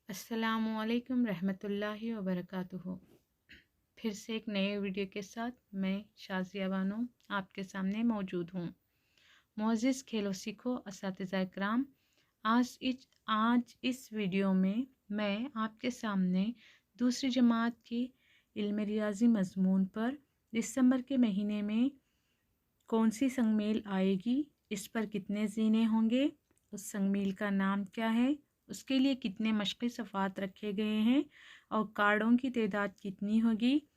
अस्सलामुअलैकुम रहमतुल्लाहि व बरकातुहू। फिर से एक नए वीडियो के साथ मैं शाज़िया बानो आपके सामने मौजूद हूँ। मोअज़्ज़िज़ खेलो सीखो असातिज़ा इकराम, आज इस वीडियो में मैं आपके सामने दूसरी जमात की इल्म रियाज़ी मज़मून पर दिसंबर के महीने में कौन सी संगमील आएगी, इस पर कितने ज़ीने होंगे, उस संगमील का नाम क्या है, उसके लिए कितने मशक़ी सफ़ात रखे गए हैं और कार्डों की तादाद कितनी होगी,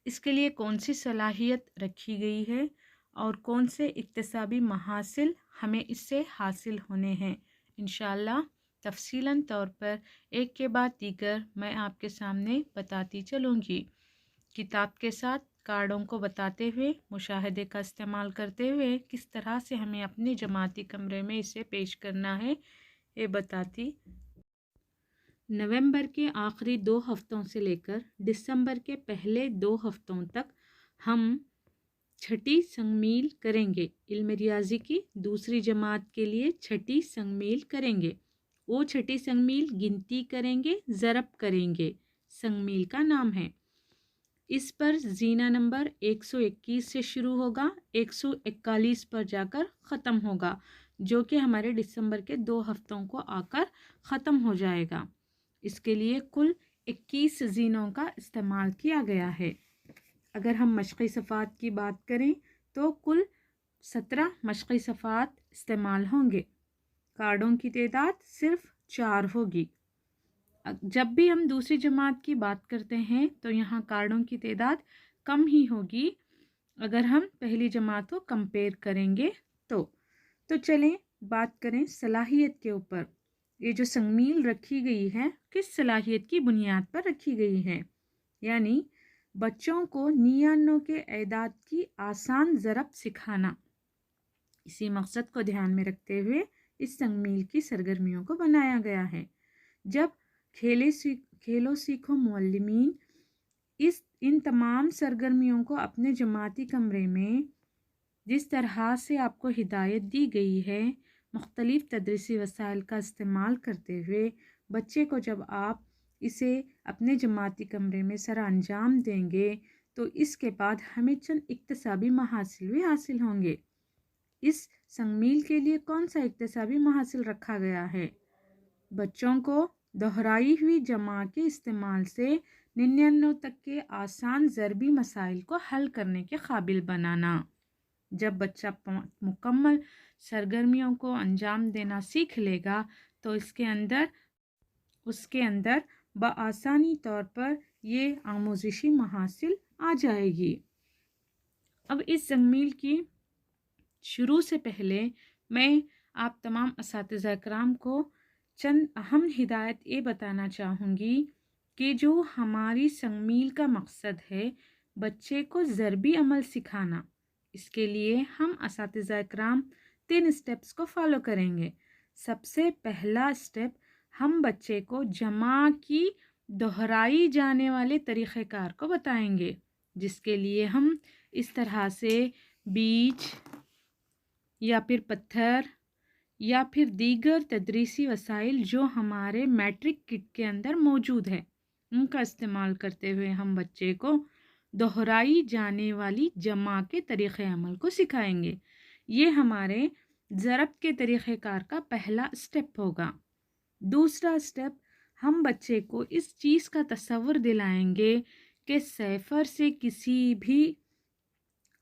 इसके लिए कौन सी सलाहियत रखी गई है और कौन से इक्तसाबी महासिल हमें इससे हासिल होने हैं। इंशाअल्लाह तफ़सीलन तौर पर एक के बाद दीगर मैं आपके सामने बताती चलूँगी, किताब के साथ कार्डों को बताते हुए, मुशाहदे का इस्तेमाल करते हुए किस तरह से हमें अपने जमाती कमरे में इसे पेश करना है ये बताती। नवंबर के आखिरी 2 हफ्तों से लेकर दिसंबर के पहले 2 हफ्तों तक हम छठी संगमील करेंगे। इल्म रियाजी की दूसरी जमात के लिए छठी संगमील करेंगे। वो छठी संगमील गिनती करेंगे, ज़रब करेंगे। संगमील का नाम है। इस पर जीना नंबर 121 से शुरू होगा, 141 पर जाकर ख़त्म होगा, जो कि हमारे दिसंबर के 2 हफ्तों को आकर ख़त्म हो जाएगा। इसके लिए कुल 21 जीनों का इस्तेमाल किया गया है। अगर हम मशक़ी सफ़ात की बात करें तो कुल 17 मशक़ी सफ़ात इस्तेमाल होंगे। कार्डों की तादाद सिर्फ 4 होगी। जब भी हम दूसरी जमात की बात करते हैं तो यहाँ कार्डों की तादाद कम ही होगी अगर हम पहली जमात को कंपेयर करेंगे तो चलें बात करें सलाहियत के ऊपर। ये जो संगमील रखी गई है किस सलाहियत की बुनियाद पर रखी गई है, यानी बच्चों को नियानों के एदाद की आसान ज़रब सिखाना। इसी मकसद को ध्यान में रखते हुए इस संगमील की सरगर्मियों को बनाया गया है। जब खेलो सीखो मुअल्लिमीन इन तमाम सरगर्मियों को अपने जमाती कमरे में जिस तरह से आपको हिदायत दी गई है, मुख्तलिफ़ तदरीसी वसाइल का इस्तेमाल करते हुए बच्चे को जब आप इसे अपने जमाती कमरे में सर अंजाम देंगे तो इसके बाद हमें चंद इक्तसाबी महासिल भी हासिल होंगे। इस संगमील के लिए कौन सा इक्तसाबी महासिल रखा गया है? बच्चों को दोहराई हुई जमा के इस्तेमाल से 99 तक के आसान ज़रबी मसाइल को हल करने के काबिल बनाना। जब बच्चा मुकम्मल सरगर्मियों को अंजाम देना सीख लेगा तो उसके अंदर बआसानी तौर पर ये आमोज़िशी महासिल आ जाएगी। अब इस संगमील की शुरू से पहले मैं आप तमाम असातिज़ा इकराम को चंद अहम हिदायत ये बताना चाहूँगी कि जो हमारी संगमील का मकसद है बच्चे को ज़रबी अमल सिखाना, इसके लिए हम असातिज़ा इकराम 3 स्टेप्स को फॉलो करेंगे। सबसे पहला स्टेप, हम बच्चे को जमा की दोहराई जाने वाले तरीक़ेकार को बताएंगे, जिसके लिए हम इस तरह से बीज या फिर पत्थर या फिर दीगर तदरीसी वसाइल जो हमारे मैट्रिक किट के अंदर मौजूद है उनका इस्तेमाल करते हुए हम बच्चे को दोहराई जाने वाली जमा के तरीक़े अमल को सिखाएंगे। ये हमारे ज़रब के तरीक़ेकार का पहला स्टेप होगा। दूसरा स्टेप, हम बच्चे को इस चीज़ का तसव्वुर दिलाएंगे कि सैफ़र से किसी भी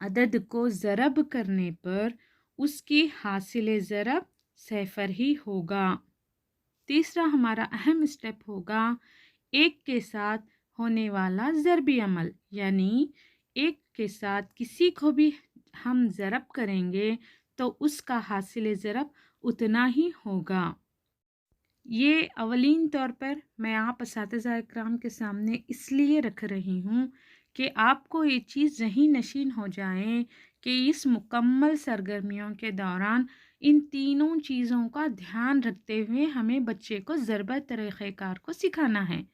अदद को ज़रब करने पर उसकी हासिल ज़रब सैफ़र ही होगा। तीसरा हमारा अहम स्टेप होगा एक के साथ होने वाला ज़रबी अमल, यानी एक के साथ किसी को भी हम ज़रब करेंगे तो उसका हासिल ज़रब उतना ही होगा। ये अवलीन तौर पर मैं आप असातिज़ा इकराम के सामने इसलिए रख रही हूँ कि आपको ये चीज़ ज़हीन नशीन हो जाए कि इस मुकम्मल सरगर्मियों के दौरान इन तीनों चीज़ों का ध्यान रखते हुए हमें बच्चे को ज़रबा तरीक़ेकार को सिखाना है।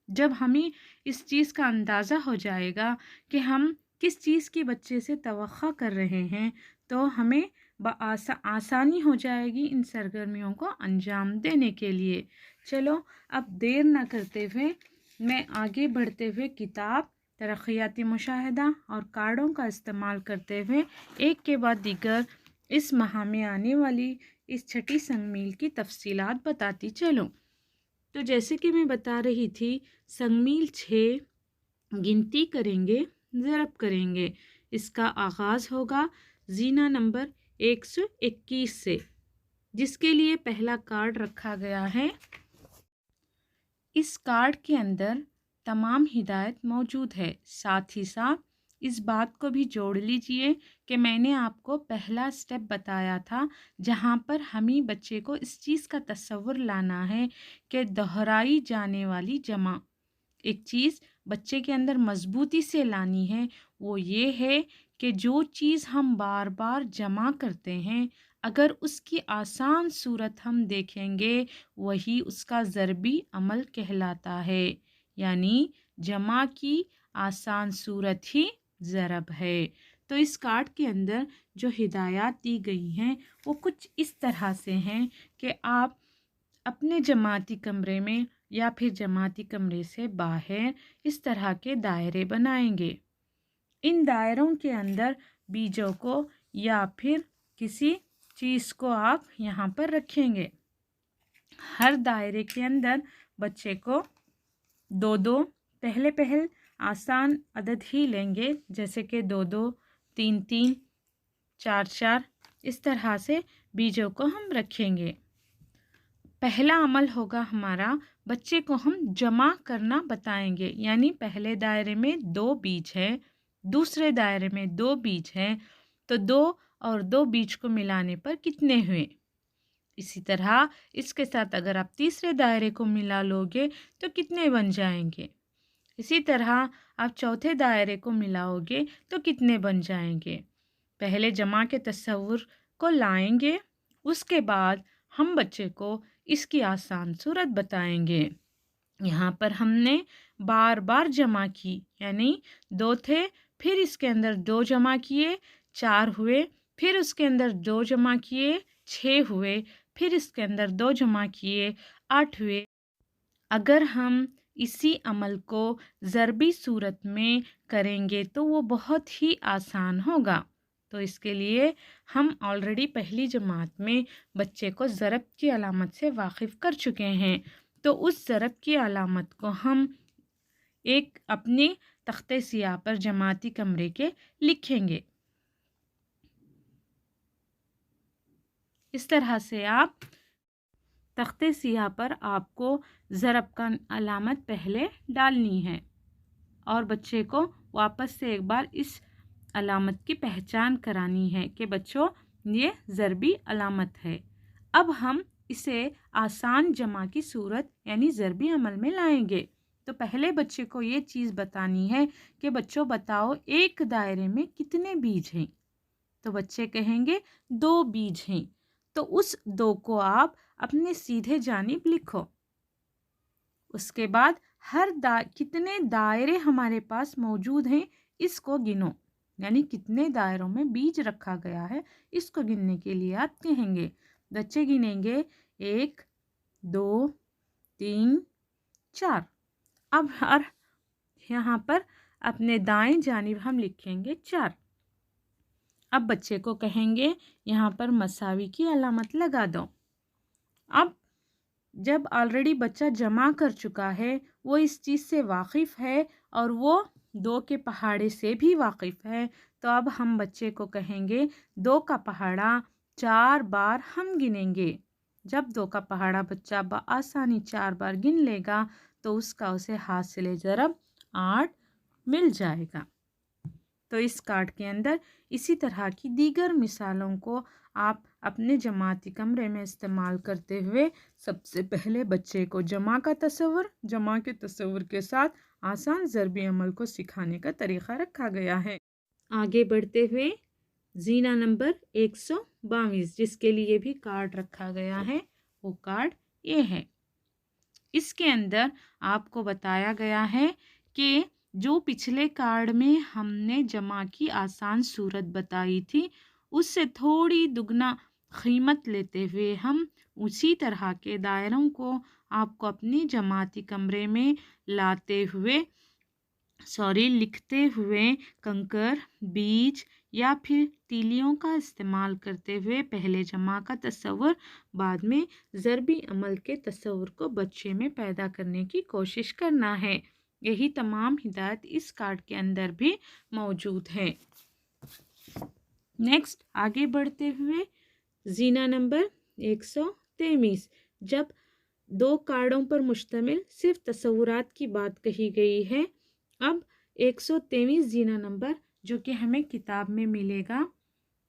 जब हमें इस चीज़ का अंदाज़ा हो जाएगा कि हम किस चीज़ की बच्चे से तवक्को कर रहे हैं तो हमें आसानी हो जाएगी इन सरगर्मियों को अंजाम देने के लिए। चलो अब देर ना करते हुए मैं आगे बढ़ते हुए किताब, तरक्याती मुशाहिदा और कार्डों का इस्तेमाल करते हुए एक के बाद दीगर इस माह में आने वाली इस छठी संग मील की तफसीलात बताती चलूँ। तो जैसे कि मैं बता रही थी, संग मील 6 गिनती करेंगे, ज़रब करेंगे। इसका आगाज़ होगा जीना नंबर 121 से, जिसके लिए पहला कार्ड रखा गया है। इस कार्ड के अंदर तमाम हिदायत मौजूद है। साथ ही साथ इस बात को भी जोड़ लीजिए कि मैंने आपको पहला स्टेप बताया था, जहाँ पर हमें बच्चे को इस चीज़ का तसव्वुर लाना है कि दोहराई जाने वाली जमा एक चीज़ बच्चे के अंदर मजबूती से लानी है। वो ये है कि जो चीज़ हम बार बार जमा करते हैं, अगर उसकी आसान सूरत हम देखेंगे, वही उसका ज़रबी अमल कहलाता है। यानी जमा की आसान सूरत ही ज़रब है। तो इस कार्ड के अंदर जो हिदायत दी गई हैं वो कुछ इस तरह से हैं कि आप अपने जमाती कमरे में या फिर जमाती कमरे से बाहर इस तरह के दायरे बनाएंगे। इन दायरों के अंदर बीजों को या फिर किसी चीज़ को आप यहाँ पर रखेंगे। हर दायरे के अंदर बच्चे को दो दो पहले आसान अदद ही लेंगे, जैसे कि 2-2, 3-3, 4-4, इस तरह से बीजों को हम रखेंगे। पहला अमल होगा हमारा, बच्चे को हम जमा करना बताएंगे। यानी पहले दायरे में 2 बीज हैं, दूसरे दायरे में 2 बीज हैं, तो 2 और 2 बीज को मिलाने पर कितने हुए। इसी तरह इसके साथ अगर आप तीसरे दायरे को मिला लोगे तो कितने बन जाएंगे। इसी तरह आप चौथे दायरे को मिलाओगे तो कितने बन जाएंगे। पहले जमा के तस्वुर को लाएंगे, उसके बाद हम बच्चे को इसकी आसान सूरत बताएंगे। यहाँ पर हमने बार बार जमा की, यानी 2 थे, फिर इसके अंदर 2 जमा किए, 4 हुए, फिर उसके अंदर 2 जमा किए, 6 हुए, फिर इसके अंदर 2 जमा किए, 8 हुए। अगर हम इसी अमल को ज़रबी सूरत में करेंगे तो वो बहुत ही आसान होगा। तो इसके लिए हम ऑलरेडी पहली जमात में बच्चे को ज़रब की अलामत से वाकिफ़ कर चुके हैं। तो उस ज़रब की अलामत को हम एक अपने तख्ते सियाह पर जमाती कमरे के लिखेंगे। इस तरह से आप तख्ते सियाह पर आपको ज़रब का अलामत पहले डालनी है और बच्चे को वापस से एक बार इस अलामत की पहचान करानी है कि बच्चों ये ज़रबी अलामत है। अब हम इसे आसान जमा की सूरत यानी ज़रबी अमल में लाएंगे। तो पहले बच्चे को ये चीज़ बतानी है कि बच्चों बताओ एक दायरे में कितने बीज हैं। तो बच्चे कहेंगे 2 बीज हैं। तो उस 2 को आप अपने सीधे जानिब लिखो। उसके बाद कितने दायरे हमारे पास मौजूद हैं इसको गिनो, यानी कितने दायरों में बीज रखा गया है इसको गिनने के लिए आप कहेंगे। बच्चे गिनेंगे 1, 2, 3, 4। अब हर यहाँ पर अपने दाएं जानिब हम लिखेंगे 4। अब बच्चे को कहेंगे यहाँ पर मसावी की अलामत लगा दो। अब जब ऑलरेडी बच्चा जमा कर चुका है, वो इस चीज़ से वाकिफ़ है और वो 2 के पहाड़े से भी वाकिफ़ है, तो अब हम बच्चे को कहेंगे 2 का पहाड़ा 4 बार हम गिनेंगे। जब 2 का पहाड़ा बच्चा आसानी 4 बार गिन लेगा तो उसे हासिल ज़रब 8 मिल जाएगा। तो इस कार्ड के अंदर इसी तरह की दीगर मिसालों को आप अपने जमाती कमरे में इस्तेमाल करते हुए सबसे पहले बच्चे को जमा के तस्वुर के साथ आसान ज़रबी अमल को सिखाने का तरीक़ा रखा गया है। आगे बढ़ते हुए जीना नंबर 122 जिसके लिए भी कार्ड रखा गया है, वो कार्ड ये है। इसके अंदर आपको बताया गया है कि जो पिछले कार्ड में हमने जमा की आसान सूरत बताई थी, उससे थोड़ी दुगना कीमत लेते हुए हम उसी तरह के दायरों को आपको अपनी जमाती कमरे में लिखते हुए कंकर, बीज या फिर तीलियों का इस्तेमाल करते हुए पहले जमा का तस्वुर, बाद में ज़रबी अमल के तस्वुर को बच्चे में पैदा करने की कोशिश करना है। यही तमाम हिदायत इस कार्ड के अंदर भी मौजूद है। नेक्स्ट आगे बढ़ते हुए जीना नंबर 123। जब 2 कार्डों पर मुश्तमिल सिर्फ तस्वुरात की बात कही गई है, अब 123 जीना नंबर जो कि हमें किताब में मिलेगा,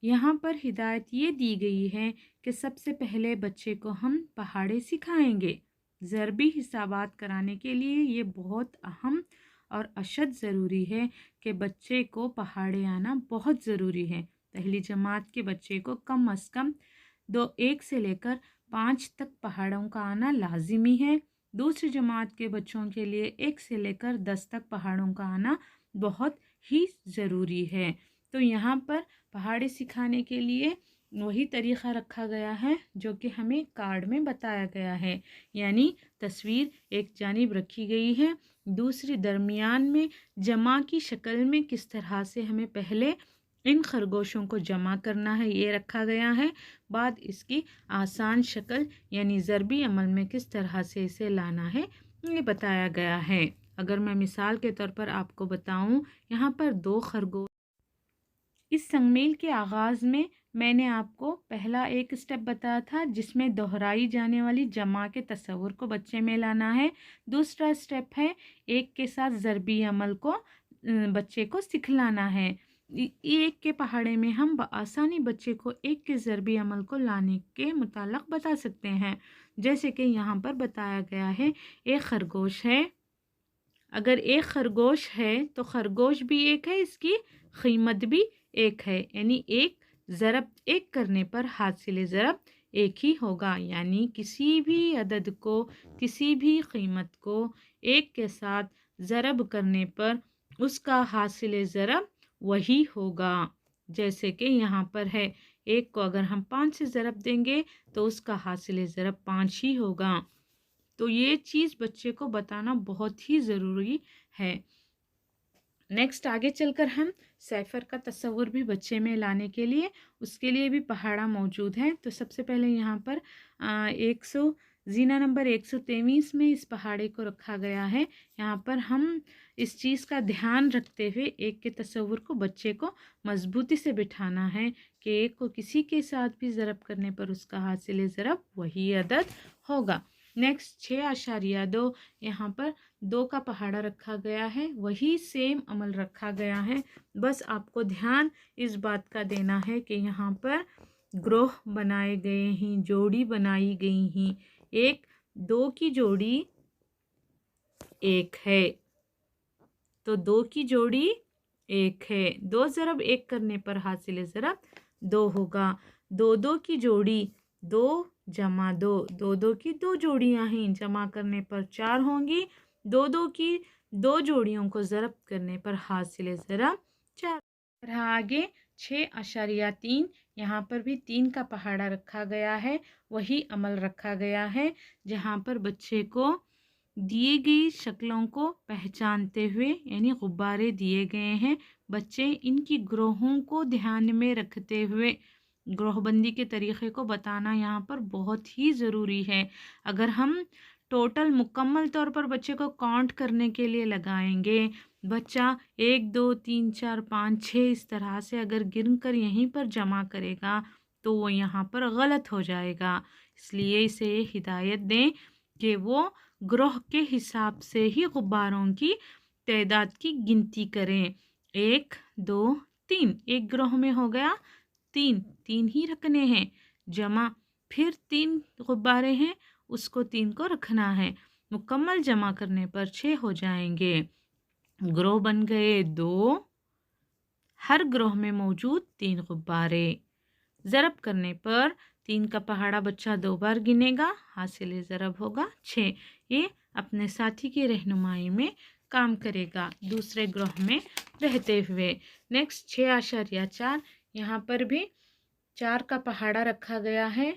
यहाँ पर हिदायत ये दी गई है कि सबसे पहले बच्चे को हम पहाड़े सिखाएंगे। ज़रबी हिसाबात कराने के लिए ये बहुत अहम और अशद ज़रूरी है कि बच्चे को पहाड़े आना बहुत ज़रूरी है। पहली जमात के बच्चे को कम अज़ कम 1 से लेकर 5 तक पहाड़ों का आना लाजिमी है। दूसरी जमात के बच्चों के लिए 1 से लेकर 10 तक पहाड़ों का आना बहुत ही ज़रूरी है। तो यहाँ पर पहाड़ी सिखाने के लिए वही तरीक़ा रखा गया है जो कि हमें कार्ड में बताया गया है, यानी तस्वीर एक जानिब रखी गई है, दूसरी दरमियान में जमा की शक्ल में किस तरह से हमें पहले इन खरगोशों को जमा करना है ये रखा गया है, बाद इसकी आसान शक्ल यानी ज़रबी अमल में किस तरह से इसे लाना है ये बताया गया है। अगर मैं मिसाल के तौर पर आपको बताऊं, यहाँ पर 2 खरगोश, इस संगमील के आगाज़ में मैंने आपको पहला एक स्टेप बताया था जिसमें दोहराई जाने वाली जमा के तस्वुर को बच्चे में लाना है। दूसरा स्टेप है 1 के साथ ज़रबी अमल को बच्चे को सिखलाना है। 1 के पहाड़े में हम आसानी बच्चे को 1 के ज़रबी अमल को लाने के मुताल्लिक़ बता सकते हैं। जैसे कि यहाँ पर बताया गया है, एक खरगोश है, अगर एक खरगोश है तो खरगोश भी एक है, इसकी कीमत भी एक है, यानी एक ज़रब 1 करने पर हासिल ज़रब 1 ही होगा, यानी किसी भी अदद को, किसी भी कीमत को 1 के साथ ज़रब करने पर उसका हासिल ज़रब वही होगा। जैसे कि यहाँ पर है, 1 को अगर हम 5 से ज़रब देंगे तो उसका हासिल ज़रब 5 ही होगा। तो ये चीज़ बच्चे को बताना बहुत ही ज़रूरी है। नेक्स्ट आगे चलकर हम सैफ़र का तस्वुर भी बच्चे में लाने के लिए, उसके लिए भी पहाड़ा मौजूद है। तो सबसे पहले यहाँ पर 100 जीना नंबर 123 में इस पहाड़े को रखा गया है। यहाँ पर हम इस चीज़ का ध्यान रखते हुए 1 के तस्वुर को बच्चे को मजबूती से बिठाना है कि 1 को किसी के साथ भी ज़रब करने पर उसका हासिल ज़रब वही अदद होगा। नेक्स्ट 6.2 यहाँ पर 2 का पहाड़ा रखा गया है, वही सेम अमल रखा गया है। बस आपको ध्यान इस बात का देना है कि यहाँ पर ग्रोह बनाए गए हैं, जोड़ी बनाई गई हैं। 1 2 की जोड़ी 1 है, तो 2 की जोड़ी 1 है, 2 ज़रब 1 करने पर हासिल ज़रब 2 होगा। 2 2 की जोड़ी 2 जमा 2, 2 2 की 2 जोड़ियाँ हैं, जमा करने पर 4 होंगी। 2 2 की 2 जोड़ियों को ज़रब करने पर हासिल ज़रब 4। आगे 6.3 यहाँ पर भी 3 का पहाड़ा रखा गया है, वही अमल रखा गया है, जहाँ पर बच्चे को दिए गई शक्लों को पहचानते हुए, यानी गुब्बारे दिए गए हैं, बच्चे इनकी ग्रोहों को ध्यान में रखते हुए ग्रोहबंदी के तरीक़े को बताना यहाँ पर बहुत ही ज़रूरी है। अगर हम टोटल मुकम्मल तौर पर बच्चे को काउंट करने के लिए लगाएंगे, बच्चा 1 2 3 4 5 6 इस तरह से अगर गिन कर यहीं पर जमा करेगा तो वो यहाँ पर गलत हो जाएगा। इसलिए इसे हिदायत दें कि वो ग्रोह के हिसाब से ही गुब्बारों की तादाद की गिनती करें। 1 2 3, एक ग्रोह में हो गया 3, 3 ही रखने हैं, जमा फिर 3 गुब्बारे हैं, उसको 3 को रखना है, मुकम्मल जमा करने पर 6 हो जाएंगे। ग्रोह बन गए 2, हर ग्रोह में मौजूद 3 गुब्बारे, ज़रब करने पर 3 का पहाड़ा बच्चा 2 बार गिनेगा, हासिल ज़रब होगा 6। ये अपने साथी की रहनुमाई में काम करेगा दूसरे ग्रोह में रहते हुए। नेक्स्ट 6.4 यहाँ पर भी 4 का पहाड़ा रखा गया है।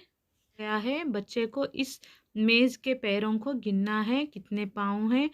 बच्चे को इस मेज़ के पैरों को गिनना है, कितने पाँव हैं।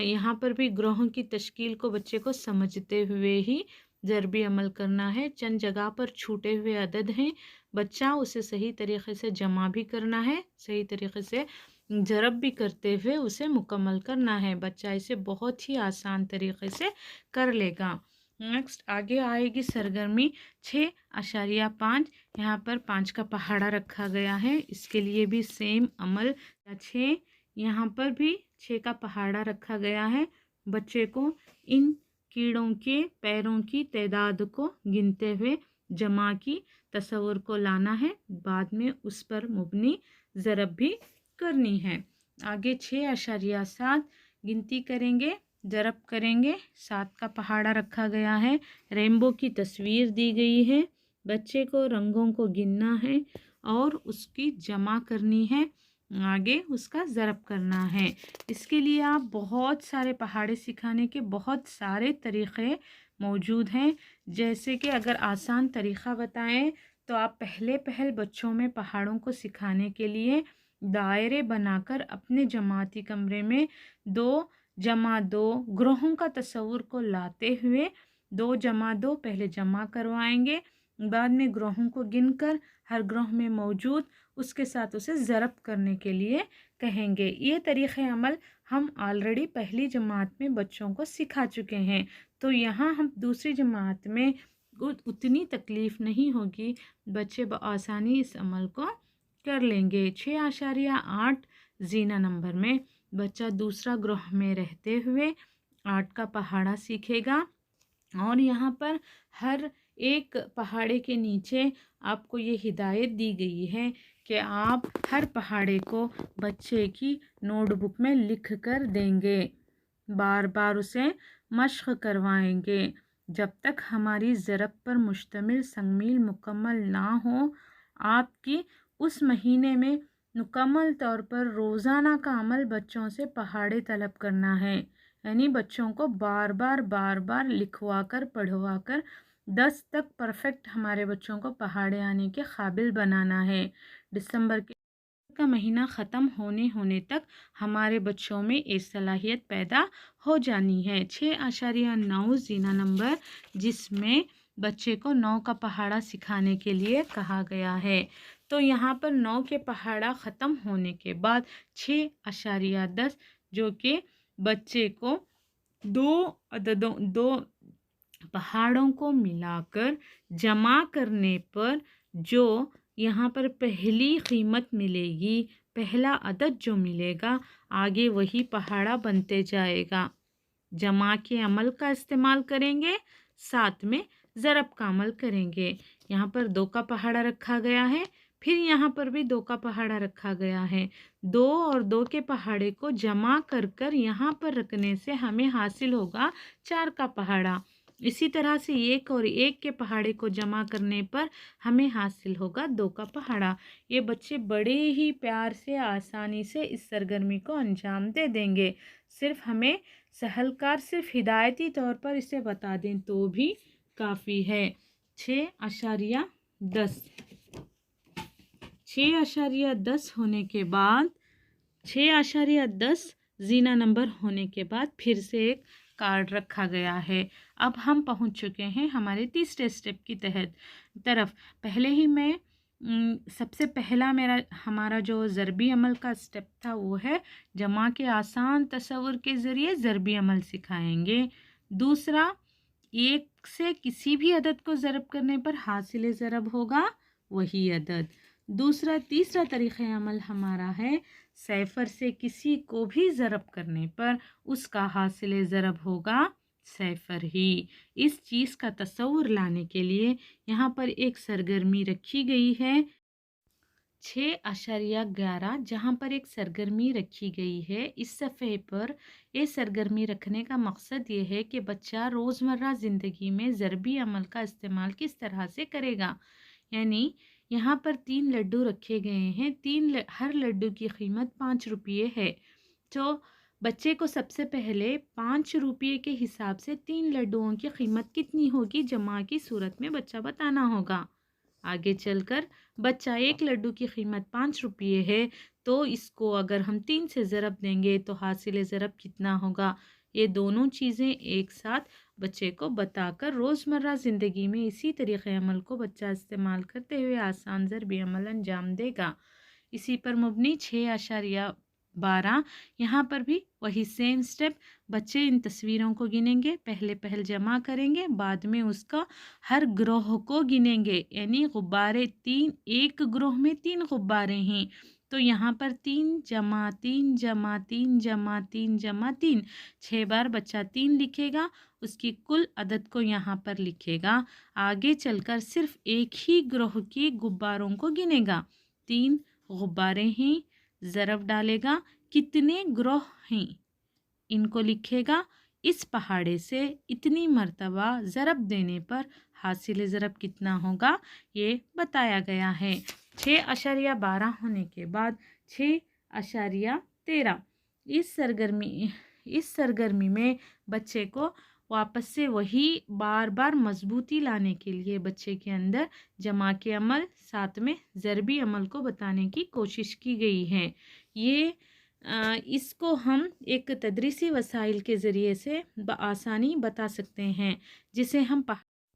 यहाँ पर भी ग्रोहों की तश्कील को बच्चे को समझते हुए ही ज़रबी अमल करना है। चंद जगह पर छूटे हुए अदद हैं, बच्चा उसे सही तरीके से जमा भी करना है, सही तरीके से ज़रब भी करते हुए उसे मुकम्मल करना है। बच्चा इसे बहुत ही आसान तरीके से कर लेगा। नेक्स्ट आगे आएगी सरगर्मी 6.5। यहाँ पर 5 का पहाड़ा रखा गया है, इसके लिए भी सेम अमल 6। यहाँ पर भी 6 का पहाड़ा रखा गया है। बच्चे को इन कीड़ों के पैरों की तादाद को गिनते हुए जमा की तस्वुर को लाना है, बाद में उस पर मुबनी ज़रब भी करनी है। आगे 6.7 गिनती करेंगे, ज़रब करेंगे। 7 का पहाड़ा रखा गया है, रेनबो की तस्वीर दी गई है। बच्चे को रंगों को गिनना है और उसकी जमा करनी है, आगे उसका ज़रब करना है। इसके लिए आप बहुत सारे पहाड़े सिखाने के बहुत सारे तरीक़े मौजूद हैं। जैसे कि अगर आसान तरीक़ा बताएं तो आप पहले बच्चों में पहाड़ों को सिखाने के लिए दायरे बनाकर अपने जमाती कमरे में 2 ग्रोहों का तस्वुर को लाते हुए 2 पहले जमा करवाएंगे, बाद में ग्रोहों को गिनकर हर ग्रोह में मौजूद उसके साथ उसे ज़रब करने के लिए कहेंगे। ये तरीक़े अमल हम ऑलरेडी पहली जमात में बच्चों को सिखा चुके हैं, तो यहाँ हम दूसरी जमात में उतनी तकलीफ़ नहीं होगी, बच्चे बआसानी इस अमल को कर लेंगे। 6.8 जीना नंबर में बच्चा दूसरा ग्रोह में रहते हुए 8 का पहाड़ा सीखेगा और यहाँ पर हर एक पहाड़े के नीचे आपको ये हिदायत दी गई है कि आप हर पहाड़े को बच्चे की नोटबुक में लिख कर देंगे, बार बार उसे मश्क करवाएंगे जब तक हमारी ज़रब पर मुश्तमिल संगमील मुकम्मल ना हो। आपकी उस महीने में मुकम्मल तौर पर रोज़ाना का अमल बच्चों से पहाड़े तलब करना है, यानी बच्चों को बार बार लिखवा कर पढ़वा कर 10 तक परफेक्ट हमारे बच्चों को पहाड़े आने के काबिल बनाना है। दिसंबर का महीना ख़त्म होने तक हमारे बच्चों में ये सलाहियत पैदा हो जानी है। 6.9 जीना नंबर, जिसमें बच्चे को 9 का पहाड़ा सिखाने के लिए कहा गया है। तो यहाँ पर 9 के पहाड़ा ख़त्म होने के बाद 6.10 जो कि बच्चे को 2 पहाड़ों को मिलाकर जमा करने पर जो यहाँ पर पहली कीमत मिलेगी, पहला अदद जो मिलेगा, आगे वही पहाड़ा बनते जाएगा। जमा के अमल का इस्तेमाल करेंगे, साथ में ज़रब का अमल करेंगे। यहाँ पर 2 का पहाड़ा रखा गया है, फिर यहाँ पर भी 2 का पहाड़ा रखा गया है। 2 और 2 के पहाड़े को जमा कर यहाँ पर रखने से हमें हासिल होगा 4 का पहाड़ा। इसी तरह से 1 और 1 के पहाड़े को जमा करने पर हमें हासिल होगा 2 का पहाड़ा। ये बच्चे बड़े ही प्यार से आसानी से इस सरगर्मी को अंजाम दे देंगे। सिर्फ हमें सहलकार सिर्फ हिदायती तौर पर इसे बता दें तो भी काफ़ी है। 6.10 होने के बाद 6.10 जीना नंबर होने के बाद फिर से एक कार्ड रखा गया है। अब हम पहुंच चुके हैं हमारे तीसरे स्टेप की तरफ। पहले ही मैं सबसे पहला हमारा जो ज़रबी अमल का स्टेप था वो है जमा के आसान तस्वुर के ज़रिए ज़रबी अमल सिखाएंगे। दूसरा, 1 से किसी भी अदद को ज़रब करने पर हासिल ज़रब होगा वही अदद। तीसरा तरीक़ा अमल हमारा है सैफ़र से किसी को भी ज़रब करने पर उसका हासिल ज़रब होगा सैफ़र ही। इस चीज़ का तस्वुर लाने के लिए यहाँ पर एक सरगर्मी रखी गई है 6.11, जहाँ पर एक सरगर्मी रखी गई है। इस सफ़े पर ये सरगर्मी रखने का मकसद ये है कि बच्चा रोज़मर्रा ज़िंदगी में ज़रबी अमल का इस्तेमाल किस तरह से करेगा। यानी यहाँ पर 3 लड्डू रखे गए हैं, हर लड्डू की कीमत 5 रुपये है। तो बच्चे को सबसे पहले 5 रुपये के हिसाब से 3 लड्डुओं की कीमत कितनी होगी जमा की सूरत में बच्चा बताना होगा। आगे चलकर बच्चा एक लड्डू की कीमत 5 रुपये है, तो इसको अगर हम 3 से ज़रब देंगे तो हासिल ज़रब कितना होगा। ये दोनों चीज़ें एक साथ बच्चे को बताकर रोज़मर्रा ज़िंदगी में इसी तरीक़े अमल को बच्चा इस्तेमाल करते हुए आसान ज़रबी अमल अंजाम देगा। इसी पर मुबनी 6.12 यहाँ पर भी वही सेम स्टेप, बच्चे इन तस्वीरों को गिनेंगे, पहले पहल जमा करेंगे, बाद में उसका हर ग्रोह को गिनेंगे, यानी गुब्बारे 3, एक ग्रोह में 3 गुब्बारे हैं तो यहाँ पर 3 जमा 3 जमा 3 जमा 3 जमा 3, 6 बार बच्चा 3 लिखेगा, उसकी कुल अदद को यहाँ पर लिखेगा। आगे चलकर सिर्फ एक ही ग्रोह के गुब्बारों को गिनेगा। 3 गुब्बारे हैं, ज़रब डालेगा, कितने ग्रोह हैं इनको लिखेगा। इस पहाड़े से इतनी मर्तबा ज़रब देने पर हासिल ज़रब कितना होगा ये बताया गया है। 6.12 होने के बाद 6.13 इस सरगर्मी में बच्चे को वापस से वही बार बार मजबूती लाने के लिए बच्चे के अंदर जमा के अमल साथ में ज़रबी अमल को बताने की कोशिश की गई है। ये इसको हम एक तदरीसी वसाइल के ज़रिए से बआसानी बता सकते हैं, जिसे हम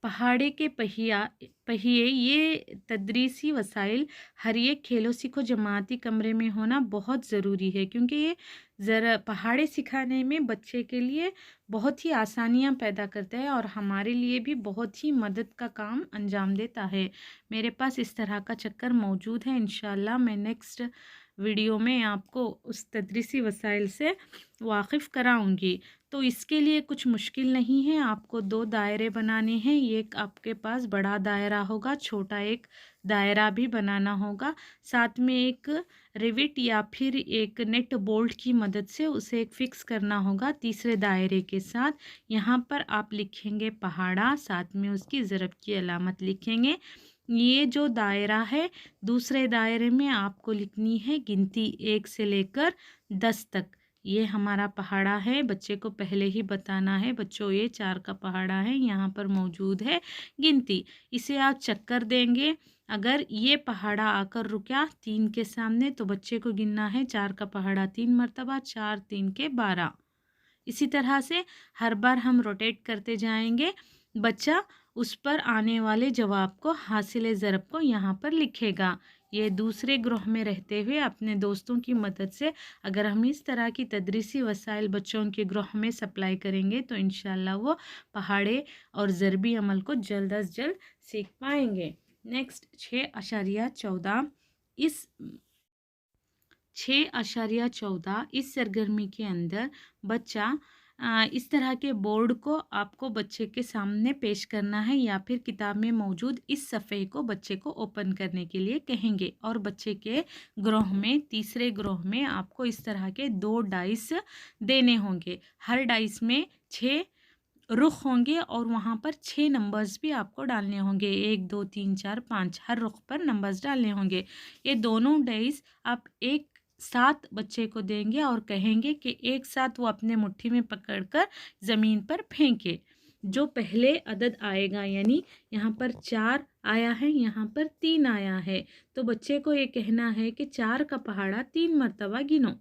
पहाड़े के पहिए ये तदरीसी वसाइल हर एक खेलो सीखो जमाती कमरे में होना बहुत ज़रूरी है, क्योंकि ये ज़रा पहाड़े सिखाने में बच्चे के लिए बहुत ही आसानियाँ पैदा करता है और हमारे लिए भी बहुत ही मदद का काम अंजाम देता है। मेरे पास इस तरह का चक्कर मौजूद है, इंशाल्लाह मैं नेक्स्ट वीडियो में आपको उस तदरीसी वसाइल से वाकिफ़ कराऊंगी। तो इसके लिए कुछ मुश्किल नहीं है, आपको 2 दायरे बनाने हैं। एक आपके पास बड़ा दायरा होगा, छोटा एक दायरा भी बनाना होगा, साथ में एक रिविट या फिर एक नेट बोल्ट की मदद से उसे एक फ़िक्स करना होगा तीसरे दायरे के साथ। यहाँ पर आप लिखेंगे पहाड़ा, साथ में उसकी ज़रब की अलामत लिखेंगे। ये जो दायरा है, दूसरे दायरे में आपको लिखनी है गिनती 1 से लेकर 10 तक। ये हमारा पहाड़ा है, बच्चे को पहले ही बताना है बच्चों ये 4 का पहाड़ा है, यहाँ पर मौजूद है गिनती। इसे आप चक्कर देंगे, अगर ये पहाड़ा आकर रुका 3 के सामने तो बच्चे को गिनना है 4 का पहाड़ा 3 मरतबा, 4 3 के 12। इसी तरह से हर बार हम रोटेट करते जाएंगे। बच्चा उस पर आने वाले जवाब को हासिल ज़रब को यहाँ पर लिखेगा। ये दूसरे ग्रोह में रहते हुए अपने दोस्तों की मदद से अगर हम इस तरह की तदरीसी वसाइल बच्चों के ग्रोह में सप्लाई करेंगे तो इंशाल्लाह वो पहाड़े और ज़रबी अमल को जल्द अज जल्द सीख पाएंगे। नेक्स्ट 6.14 इस सरगर्मी के अंदर बच्चा इस तरह के बोर्ड को आपको बच्चे के सामने पेश करना है या फिर किताब में मौजूद इस सफ़े को बच्चे को ओपन करने के लिए कहेंगे और बच्चे के ग्रोह में तीसरे ग्रोह में आपको इस तरह के 2 डाइस देने होंगे। हर डाइस में 6 रुख होंगे और वहाँ पर 6 नंबर्स भी आपको डालने होंगे, 1 2 3 4 5, हर रुख पर नंबर्स डालने होंगे। ये दोनों डाइस आप एक साथ बच्चे को देंगे और कहेंगे कि एक साथ वो अपने मुट्ठी में पकड़कर ज़मीन पर फेंके। जो पहले अदद आएगा, यानी यहाँ पर 4 आया है, यहाँ पर 3 आया है, तो बच्चे को ये कहना है कि 4 का पहाड़ा 3 मरतबा गिनो।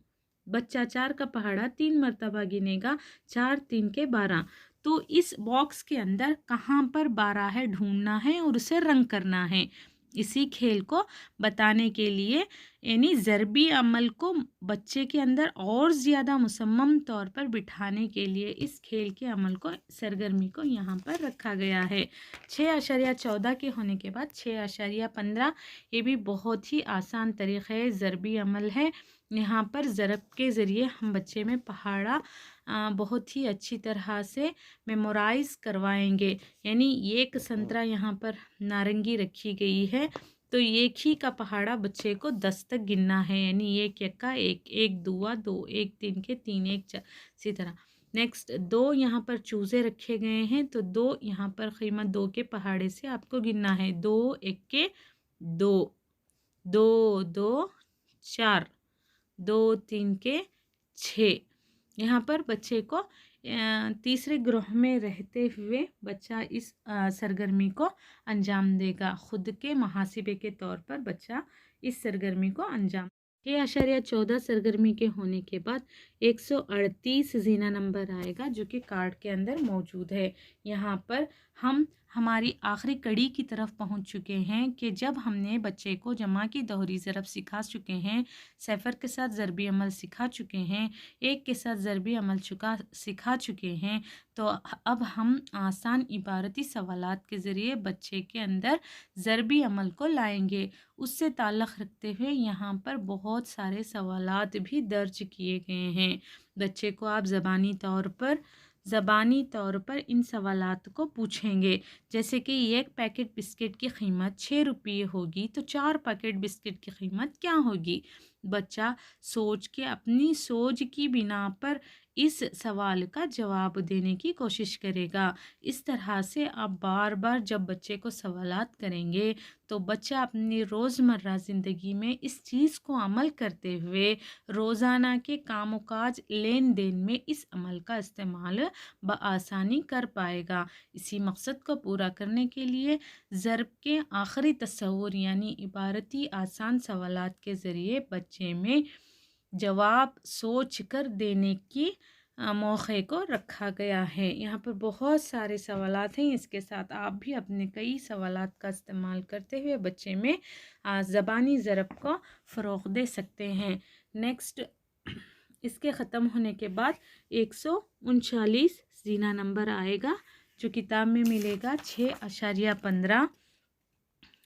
बच्चा 4 का पहाड़ा 3 मरतबा गिनेगा, 4 3 के 12। तो इस बॉक्स के अंदर कहाँ पर 12 है ढूंढना है और उसे रंग करना है। इसी खेल को बताने के लिए यानी ज़रबी अमल को बच्चे के अंदर और ज़्यादा मुसम्मम तौर पर बिठाने के लिए इस खेल के अमल को सरगर्मी को यहाँ पर रखा गया है। 6.14 के होने के बाद 6.15 ये भी बहुत ही आसान तरीक़े ज़रबी अमल है। यहाँ पर ज़रब के ज़रिए हम बच्चे में पहाड़ा बहुत ही अच्छी तरह से मेमोराइज़ करवाएंगे। यानी एक संतरा यहाँ पर नारंगी रखी गई है, तो एक ही का पहाड़ा बच्चे को 10 तक गिनना है, यानी एक का एक, एक दुआ 2, 1 3 के 3, 1 4, इसी तरह। नेक्स्ट 2 यहाँ पर चूज़े रखे गए हैं, तो 2 यहाँ पर कीमत 2 के पहाड़े से आपको गिनना है, 2 1 के 2, 2 2 4, 2 3 के 6। यहाँ पर बच्चे को तीसरे ग्रोह में रहते हुए बच्चा इस सरगर्मी को अंजाम देगा। खुद के मुहासिबे के तौर पर बच्चा इस सरगर्मी को अंजाम 6.14 सरगर्मी के होने के बाद 138 जीना नंबर आएगा जो कि कार्ड के अंदर मौजूद है। यहाँ पर हम हमारी आखिरी कड़ी की तरफ पहुँच चुके हैं कि जब हमने बच्चे को जमा की दोहरी ज़रब सिखा चुके हैं, सैफ़र के साथ ज़रबी अमल सिखा चुके हैं, एक के साथ ज़रबी अमल सिखा चुके हैं, तो अब हम आसान इबारती सवालात के ज़रिए बच्चे के अंदर ज़रबी अमल को लाएंगे। उससे ताल्लुक़ रखते हुए यहाँ पर बहुत सारे सवालात भी दर्ज किए गए हैं। बच्चे को आप ज़बानी तौर पर इन सवालात को पूछेंगे, जैसे कि एक पैकेट बिस्किट की कीमत 6 रुपये होगी तो 4 पैकेट बिस्किट की कीमत क्या होगी। बच्चा सोच के अपनी सोच की बिना पर इस सवाल का जवाब देने की कोशिश करेगा। इस तरह से आप बार बार जब बच्चे को सवालात करेंगे तो बच्चा अपनी रोज़मर्रा ज़िंदगी में इस चीज़ को अमल करते हुए रोज़ाना के कामकाज लेन देन में इस अमल का इस्तेमाल बआसानी कर पाएगा। इसी मकसद को पूरा करने के लिए ज़रब के आखिरी तस्वुर यानी इबारती आसान सवालात के ज़रिए बच्चे में जवाब सोच कर देने की मौके को रखा गया है। यहाँ पर बहुत सारे सवालात हैं। इसके साथ आप भी अपने कई सवालात का इस्तेमाल करते हुए बच्चे में ज़बानी ज़रब को फ़रोग़ दे सकते हैं। नेक्स्ट, इसके ख़त्म होने के बाद 139 जीना नंबर आएगा जो किताब में मिलेगा 6.15।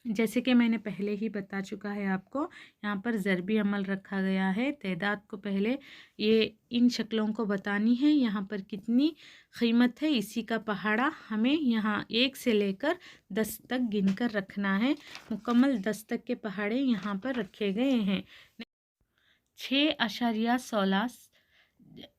जैसे कि मैंने पहले ही बता चुका है आपको, यहाँ पर ज़रबी अमल रखा गया है। तादाद को पहले ये इन शक्लों को बतानी है। यहाँ पर कितनी कीमत है इसी का पहाड़ा हमें यहाँ 1 से लेकर 10 तक गिनकर रखना है। मुकम्मल 10 तक के पहाड़े यहाँ पर रखे गए हैं। 6.16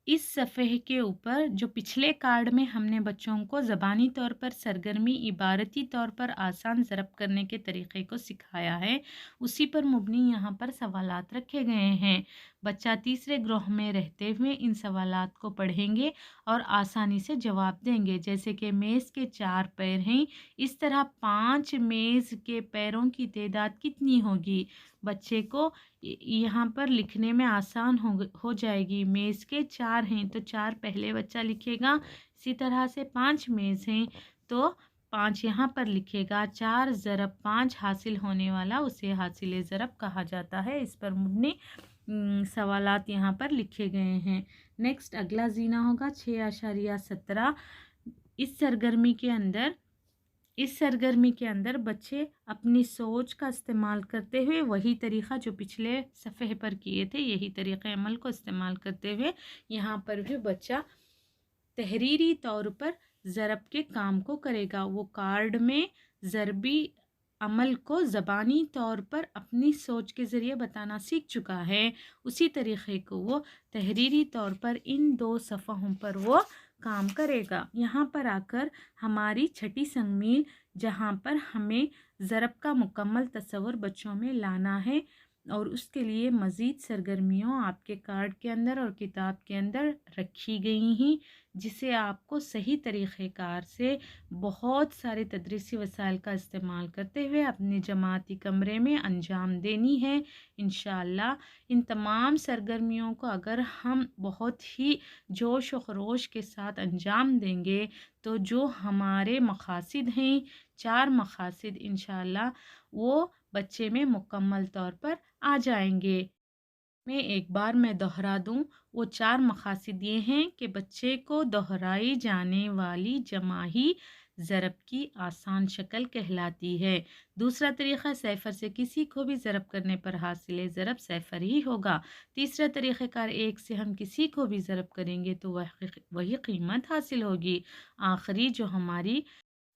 इस सफ़े के ऊपर जो पिछले कार्ड में हमने बच्चों को ज़बानी तौर पर सरगर्मी इबारती तौर पर आसान ज़रब करने के तरीक़े को सिखाया है, उसी पर मुबनी यहाँ पर सवालात रखे गए हैं। बच्चा तीसरे ग्रोह में रहते हुए इन सवालात को पढ़ेंगे और आसानी से जवाब देंगे। जैसे कि मेज़ के 4 पैर हैं, इस तरह 5 मेज़ के पैरों की तादाद कितनी होगी। बच्चे को यहाँ पर लिखने में आसान हो जाएगी। मेज़ के 4 हैं तो 4 पहले बच्चा लिखेगा। इसी तरह से 5 मेज़ हैं तो 5 यहाँ पर लिखेगा। 4 ज़रब 5 हासिल होने वाला उसे हासिल ज़रब कहा जाता है। इस पर मुबनी सवालात यहाँ पर लिखे गए हैं। नेक्स्ट अगला जीना होगा 6.17। इस सरगर्मी के अंदर बच्चे अपनी सोच का इस्तेमाल करते हुए वही तरीक़ा जो पिछले सफ़े पर किए थे, यही तरीक़े अमल को इस्तेमाल करते हुए यहाँ पर भी बच्चा तहरीरी तौर पर ज़रब के काम को करेगा। वो कार्ड में ज़रबी अमल को ज़बानी तौर पर अपनी सोच के ज़रिए बताना सीख चुका है, उसी तरीक़े को वो तहरीरी तौर पर इन 2 सफ़हों पर वो काम करेगा। यहाँ पर आकर हमारी छठी संगमील जहाँ पर हमें ज़रब का मुकम्मल तस्वुर बच्चों में लाना है और उसके लिए मज़ीद सरगर्मियों आपके कार्ड के अंदर और किताब के अंदर रखी गई हैं, जिसे आपको सही तरीक़ेकार से बहुत सारे तदरीसी वसाइल का इस्तेमाल करते हुए अपने जमाती कमरे में अंजाम देनी है। इंशाअल्लाह इन तमाम सरगर्मियों को अगर हम बहुत ही जोश व खरोश के साथ अंजाम देंगे तो जो हमारे मकासद हैं, 4 मकासद इंशाअल्लाह वो बच्चे में मुकम्मल तौर पर आ जाएंगे। एक बार मैं दोहरा दूं, वो 4 मकासद ये हैं कि बच्चे को दोहराई जाने वाली जमाही ज़रब की आसान शक्ल कहलाती है। दूसरा तरीक़ा, सैफ़र से किसी को भी ज़रब करने पर हासिल ज़रब सैफ़र ही होगा। तीसरा तरीक़ाकार, 1 से हम किसी को भी ज़रब करेंगे तो वही कीमत हासिल होगी।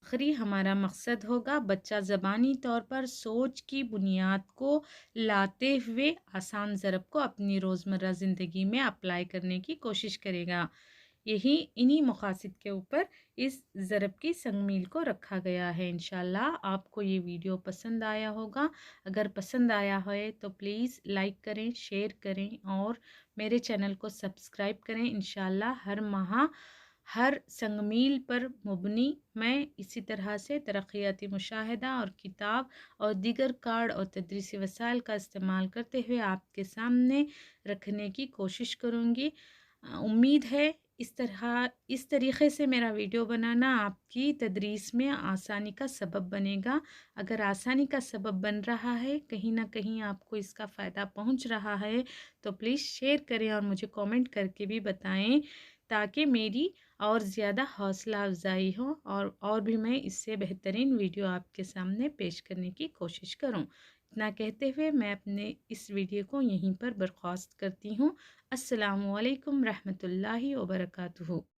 आखिरी हमारा मकसद होगा बच्चा ज़बानी तौर पर सोच की बुनियाद को लाते हुए आसान ज़रब को अपनी रोज़मर्रा ज़िंदगी में अप्लाई करने की कोशिश करेगा। इन्हीं मकासद के ऊपर इस ज़रब की संगमील को रखा गया है। इंशाअल्लाह आपको ये वीडियो पसंद आया होगा। अगर पसंद आया है तो प्लीज़ लाइक करें, शेयर करें और मेरे चैनल को सब्सक्राइब करें। इंशाअल्लाह हर माह ہر سنگ میل پر مبنی میں اسی طرح سے ترقیاتی مشاہدہ اور کتاب اور دیگر کارڈ اور تدریسی وسائل کا استعمال کرتے ہوئے آپ کے سامنے رکھنے کی کوشش کروں گی۔ امید ہے اس طریقے سے میرا ویڈیو بنانا آپ کی تدریس میں آسانی کا سبب بنے گا۔ اگر آسانی کا سبب بن رہا ہے، کہیں نہ کہیں آپ کو اس کا فائدہ پہنچ رہا ہے، تو پلیز شیئر کریں اور مجھے کامنٹ کر کے بھی بتائیں، تاکہ میری اور زیادہ حوصلہ افزائی ہو اور بھی میں اس سے بہترین ویڈیو آپ کے سامنے پیش کرنے کی کوشش کروں۔ اتنا کہتے ہوئے میں اپنے اس ویڈیو کو یہیں پر برخاست کرتی ہوں۔ السلام علیکم رحمۃ اللہ وبرکاتہ۔